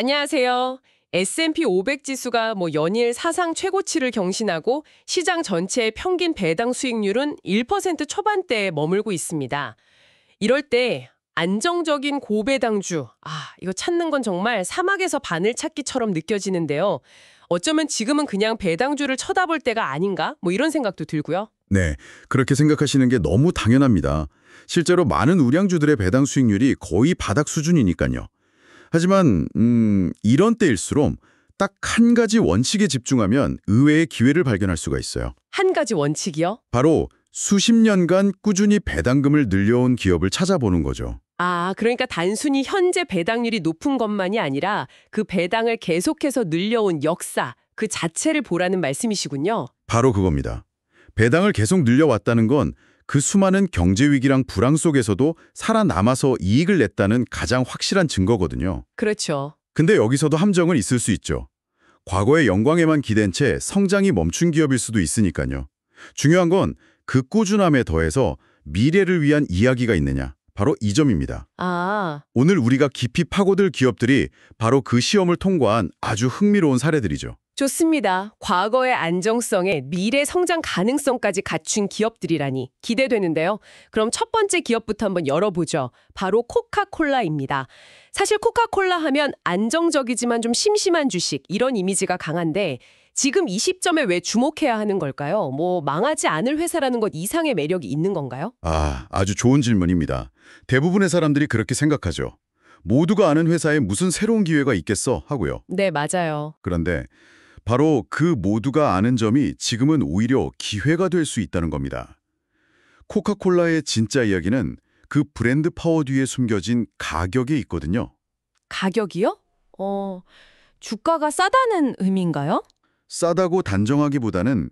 안녕하세요. S&P 500 지수가 연일 사상 최고치를 경신하고 시장 전체의 평균 배당 수익률은 1% 초반대에 머물고 있습니다. 이럴 때 안정적인 고배당주, 이거 찾는 건 정말 사막에서 바늘 찾기처럼 느껴지는데요. 어쩌면 지금은 그냥 배당주를 쳐다볼 때가 아닌가? 이런 생각도 들고요. 네, 그렇게 생각하시는 게 너무 당연합니다. 실제로 많은 우량주들의 배당 수익률이 거의 바닥 수준이니까요. 하지만 이런 때일수록 딱 한 가지 원칙에 집중하면 의외의 기회를 발견할 수가 있어요. 한 가지 원칙이요? 바로 수십 년간 꾸준히 배당금을 늘려온 기업을 찾아보는 거죠. 그러니까 단순히 현재 배당률이 높은 것만이 아니라 그 배당을 계속해서 늘려온 역사, 그 자체를 보라는 말씀이시군요. 바로 그겁니다. 배당을 계속 늘려왔다는 건 그 수많은 경제 위기랑 불황 속에서도 살아남아서 이익을 냈다는 가장 확실한 증거거든요. 그렇죠. 근데 여기서도 함정은 있을 수 있죠. 과거의 영광에만 기댄 채 성장이 멈춘 기업일 수도 있으니까요. 중요한 건 그 꾸준함에 더해서 미래를 위한 이야기가 있느냐, 바로 이 점입니다. 오늘 우리가 깊이 파고들 기업들이 바로 그 시험을 통과한 아주 흥미로운 사례들이죠. 좋습니다. 과거의 안정성에 미래 성장 가능성까지 갖춘 기업들이라니 기대되는데요. 그럼 첫 번째 기업부터 한번 열어보죠. 바로 코카콜라입니다. 사실 코카콜라 하면 안정적이지만 좀 심심한 주식, 이런 이미지가 강한데 지금 이 시점에 왜 주목해야 하는 걸까요? 망하지 않을 회사라는 것 이상의 매력이 있는 건가요? 아주 좋은 질문입니다. 대부분의 사람들이 그렇게 생각하죠. 모두가 아는 회사에 무슨 새로운 기회가 있겠어 하고요. 네, 맞아요. 그런데 바로 그 모두가 아는 점이 지금은 오히려 기회가 될 수 있다는 겁니다. 코카콜라의 진짜 이야기는 그 브랜드 파워 뒤에 숨겨진 가격에 있거든요. 가격이요? 주가가 싸다는 의미인가요? 싸다고 단정하기보다는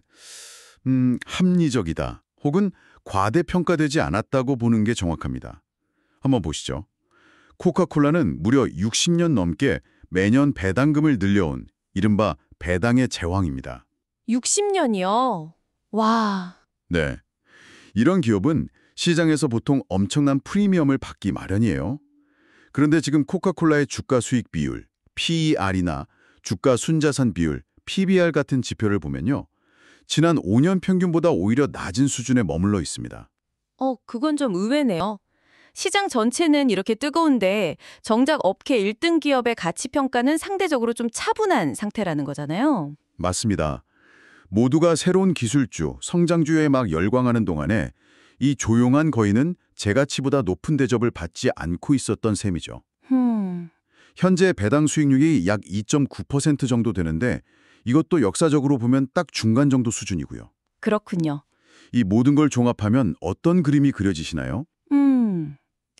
합리적이다 혹은 과대평가되지 않았다고 보는 게 정확합니다. 한번 보시죠. 코카콜라는 무려 60년 넘게 매년 배당금을 늘려온 이른바 배당의 제왕입니다. 60년이요? 와. 네, 이런 기업은 시장에서 보통 엄청난 프리미엄을 받기 마련이에요. 그런데 지금 코카콜라의 주가 수익 비율, PER이나 주가 순자산 비율, PBR 같은 지표를 보면요. 지난 5년 평균보다 오히려 낮은 수준에 머물러 있습니다. 그건 좀 의외네요. 시장 전체는 이렇게 뜨거운데 정작 업계 1등 기업의 가치 평가는 상대적으로 좀 차분한 상태라는 거잖아요. 맞습니다. 모두가 새로운 기술주, 성장주에 막 열광하는 동안에 이 조용한 거인은 제가치보다 높은 대접을 받지 않고 있었던 셈이죠. 현재 배당 수익률이 약 2.9% 정도 되는데 이것도 역사적으로 보면 딱 중간 정도 수준이고요. 그렇군요. 이 모든 걸 종합하면 어떤 그림이 그려지시나요?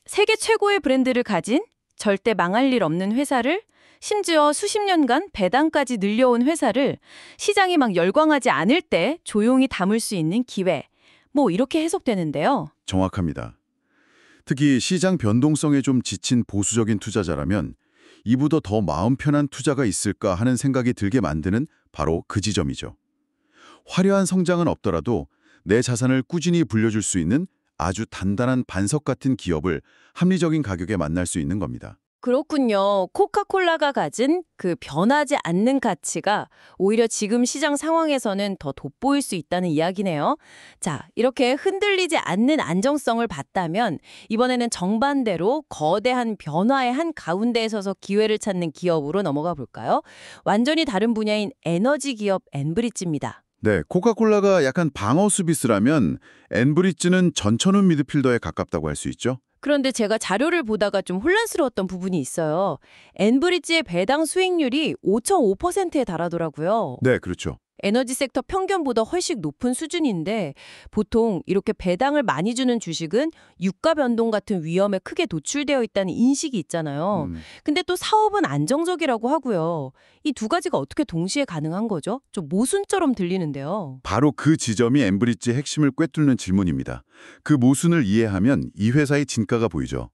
세계 최고의 브랜드를 가진 절대 망할 일 없는 회사를 심지어 수십 년간 배당까지 늘려온 회사를 시장이 막 열광하지 않을 때 조용히 담을 수 있는 기회. 이렇게 해석되는데요. 정확합니다. 특히 시장 변동성에 좀 지친 보수적인 투자자라면 이보다 더 마음 편한 투자가 있을까 하는 생각이 들게 만드는 바로 그 지점이죠. 화려한 성장은 없더라도 내 자산을 꾸준히 불려줄 수 있는 아주 단단한 반석 같은 기업을 합리적인 가격에 만날 수 있는 겁니다. 그렇군요. 코카콜라가 가진 그 변하지 않는 가치가 오히려 지금 시장 상황에서는 더 돋보일 수 있다는 이야기네요. 자, 이렇게 흔들리지 않는 안정성을 봤다면 이번에는 정반대로 거대한 변화의 한 가운데에 서서 기회를 찾는 기업으로 넘어가 볼까요? 완전히 다른 분야인 에너지 기업 엔브리지입니다. 네, 코카콜라가 약간 방어 수비수라면 엔브리지는 전천후 미드필더에 가깝다고 할 수 있죠. 그런데 제가 자료를 보다가 좀 혼란스러웠던 부분이 있어요. 엔브리지의 배당 수익률이 5.5%에 달하더라고요. 네, 그렇죠. 에너지 섹터 평균보다 훨씬 높은 수준인데 보통 이렇게 배당을 많이 주는 주식은 유가 변동 같은 위험에 크게 노출되어 있다는 인식이 있잖아요. 근데 또 사업은 안정적이라고 하고요. 이 두 가지가 어떻게 동시에 가능한 거죠? 좀 모순처럼 들리는데요. 바로 그 지점이 엔브리지의 핵심을 꿰뚫는 질문입니다. 그 모순을 이해하면 이 회사의 진가가 보이죠.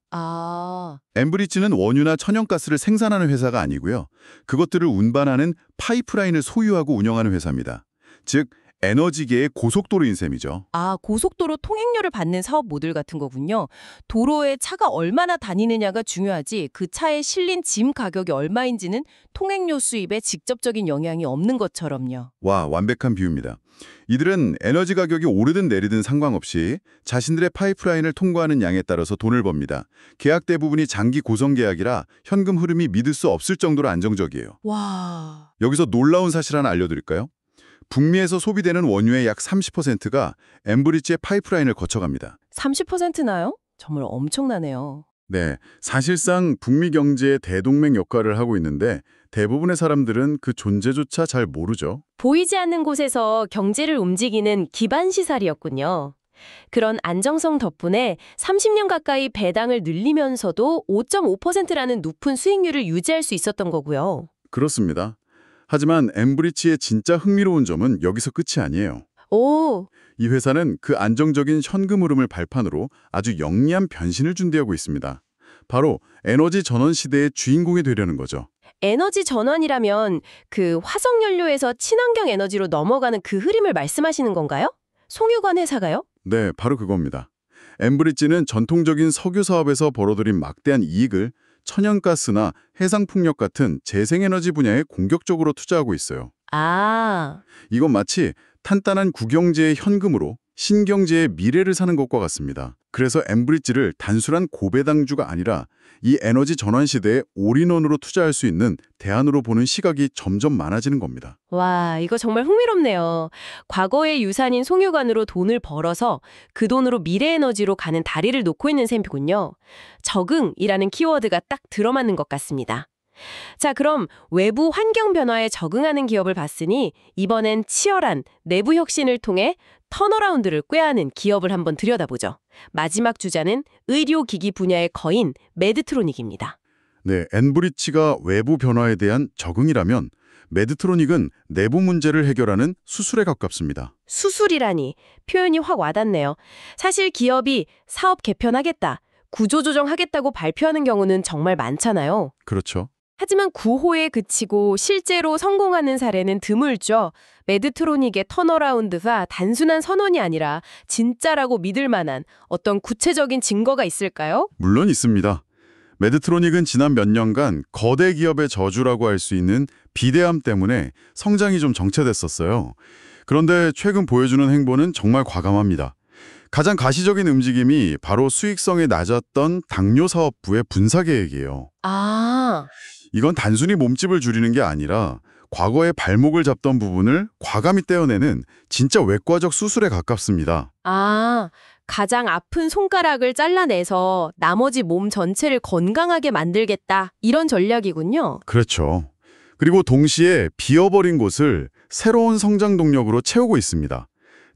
엔브리지는 원유나 천연가스를 생산하는 회사가 아니고요. 그것들을 운반하는 파이프라인을 소유하고 운영하는 회사입니다. 즉 에너지계의 고속도로인 셈이죠. 아, 고속도로 통행료를 받는 사업 모델 같은 거군요. 도로에 차가 얼마나 다니느냐가 중요하지 그 차에 실린 짐 가격이 얼마인지는 통행료 수입에 직접적인 영향이 없는 것처럼요. 와, 완벽한 비유입니다. 이들은 에너지 가격이 오르든 내리든 상관없이 자신들의 파이프라인을 통과하는 양에 따라서 돈을 법니다. 계약 대부분이 장기 고정 계약이라 현금 흐름이 믿을 수 없을 정도로 안정적이에요. 와. 여기서 놀라운 사실 하나 알려드릴까요? 북미에서 소비되는 원유의 약 30%가 엠브리지의 파이프라인을 거쳐갑니다. 30%나요? 정말 엄청나네요. 네, 사실상 북미 경제의 대동맥 역할을 하고 있는데 대부분의 사람들은 그 존재조차 잘 모르죠. 보이지 않는 곳에서 경제를 움직이는 기반 시설이었군요. 그런 안정성 덕분에 30년 가까이 배당을 늘리면서도 5.5%라는 높은 수익률을 유지할 수 있었던 거고요. 그렇습니다. 하지만 엠브리지의 진짜 흥미로운 점은 여기서 끝이 아니에요. 오, 이 회사는 그 안정적인 현금 흐름을 발판으로 아주 영리한 변신을 준비하고 있습니다. 바로 에너지 전원 시대의 주인공이 되려는 거죠. 에너지 전환이라면 그 화석연료에서 친환경 에너지로 넘어가는 그 흐름을 말씀하시는 건가요? 송유관 회사가요? 네, 바로 그겁니다. 엠브리지는 전통적인 석유 사업에서 벌어들인 막대한 이익을 천연가스나 해상풍력 같은 재생에너지 분야에 공격적으로 투자하고 있어요. 아, 이건 마치 탄탄한 국영제의 현금으로 신경제의 미래를 사는 것과 같습니다. 그래서 엠브리지를 단순한 고배당주가 아니라 이 에너지 전환 시대에 올인원으로 투자할 수 있는 대안으로 보는 시각이 점점 많아지는 겁니다. 와, 이거 정말 흥미롭네요. 과거의 유산인 송유관으로 돈을 벌어서 그 돈으로 미래 에너지로 가는 다리를 놓고 있는 셈이군요. 적응이라는 키워드가 딱 들어맞는 것 같습니다. 자, 그럼 외부 환경 변화에 적응하는 기업을 봤으니 이번엔 치열한 내부 혁신을 통해 턴어라운드를 꾀하는 기업을 한번 들여다보죠. 마지막 주자는 의료기기 분야의 거인 메드트로닉입니다. 네, 엠브리지가 외부 변화에 대한 적응이라면 메드트로닉은 내부 문제를 해결하는 수술에 가깝습니다. 수술이라니 표현이 확 와닿네요. 사실 기업이 사업 개편하겠다, 구조조정하겠다고 발표하는 경우는 정말 많잖아요. 그렇죠. 하지만 구호에 그치고 실제로 성공하는 사례는 드물죠. 메드트로닉의 턴어라운드가 단순한 선언이 아니라 진짜라고 믿을 만한 어떤 구체적인 증거가 있을까요? 물론 있습니다. 메드트로닉은 지난 몇 년간 거대 기업의 저주라고 할 수 있는 비대함 때문에 성장이 좀 정체됐었어요. 그런데 최근 보여주는 행보는 정말 과감합니다. 가장 가시적인 움직임이 바로 수익성이 낮았던 당뇨 사업부의 분사 계획이에요. 아, 이건 단순히 몸집을 줄이는 게 아니라 과거에 발목을 잡던 부분을 과감히 떼어내는 진짜 외과적 수술에 가깝습니다. 가장 아픈 손가락을 잘라내서 나머지 몸 전체를 건강하게 만들겠다. 이런 전략이군요. 그렇죠. 그리고 동시에 비어버린 곳을 새로운 성장 동력으로 채우고 있습니다.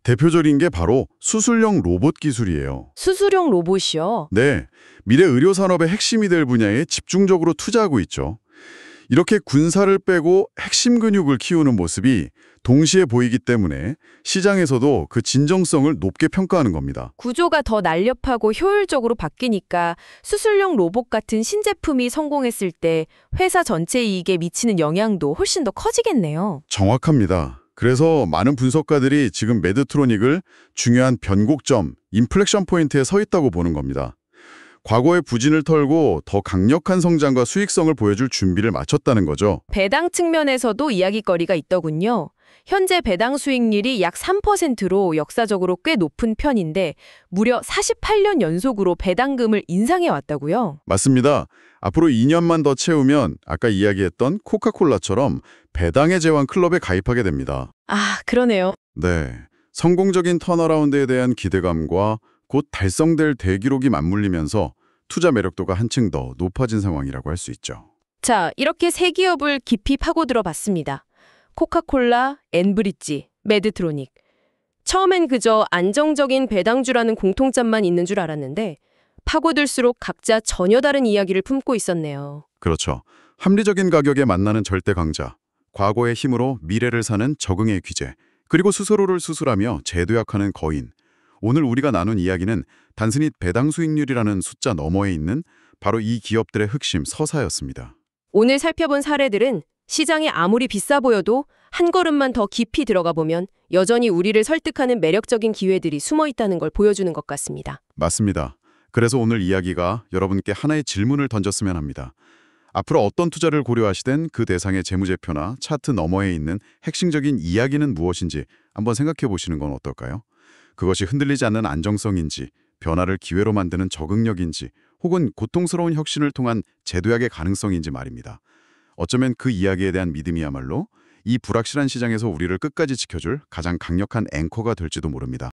대표적인 게 바로 수술용 로봇 기술이에요. 수술용 로봇이요? 네, 미래 의료산업의 핵심이 될 분야에 집중적으로 투자하고 있죠. 이렇게 군사를 빼고 핵심 근육을 키우는 모습이 동시에 보이기 때문에 시장에서도 그 진정성을 높게 평가하는 겁니다. 구조가 더 날렵하고 효율적으로 바뀌니까 수술용 로봇 같은 신제품이 성공했을 때 회사 전체 이익에 미치는 영향도 훨씬 더 커지겠네요. 정확합니다. 그래서 많은 분석가들이 지금 메드트로닉을 중요한 변곡점, 인플렉션 포인트에 서 있다고 보는 겁니다. 과거의 부진을 털고 더 강력한 성장과 수익성을 보여줄 준비를 마쳤다는 거죠. 배당 측면에서도 이야기거리가 있더군요. 현재 배당 수익률이 약 3%로 역사적으로 꽤 높은 편인데 무려 48년 연속으로 배당금을 인상해 왔다고요? 맞습니다. 앞으로 2년만 더 채우면 아까 이야기했던 코카콜라처럼 배당의 제왕 클럽에 가입하게 됩니다. 아, 그러네요. 네, 성공적인 턴어라운드에 대한 기대감과 곧 달성될 대기록이 맞물리면서 투자 매력도가 한층 더 높아진 상황이라고 할 수 있죠. 자, 이렇게 세 기업을 깊이 파고들어 봤습니다. 코카콜라, 엠브리지, 메드트로닉. 처음엔 그저 안정적인 배당주라는 공통점만 있는 줄 알았는데 파고들수록 각자 전혀 다른 이야기를 품고 있었네요. 그렇죠. 합리적인 가격에 만나는 절대 강자, 과거의 힘으로 미래를 사는 적응의 귀재, 그리고 스스로를 수술하며 재도약하는 거인. 오늘 우리가 나눈 이야기는 단순히 배당 수익률이라는 숫자 너머에 있는 바로 이 기업들의 핵심 서사였습니다. 오늘 살펴본 사례들은 시장이 아무리 비싸 보여도 한 걸음만 더 깊이 들어가 보면 여전히 우리를 설득하는 매력적인 기회들이 숨어 있다는 걸 보여주는 것 같습니다. 맞습니다. 그래서 오늘 이야기가 여러분께 하나의 질문을 던졌으면 합니다. 앞으로 어떤 투자를 고려하시든 그 대상의 재무제표나 차트 너머에 있는 핵심적인 이야기는 무엇인지 한번 생각해 보시는 건 어떨까요? 그것이 흔들리지 않는 안정성인지, 변화를 기회로 만드는 적응력인지, 혹은 고통스러운 혁신을 통한 제도약의 가능성인지 말입니다. 어쩌면 그 이야기에 대한 믿음이야말로 이 불확실한 시장에서 우리를 끝까지 지켜줄 가장 강력한 앵커가 될지도 모릅니다.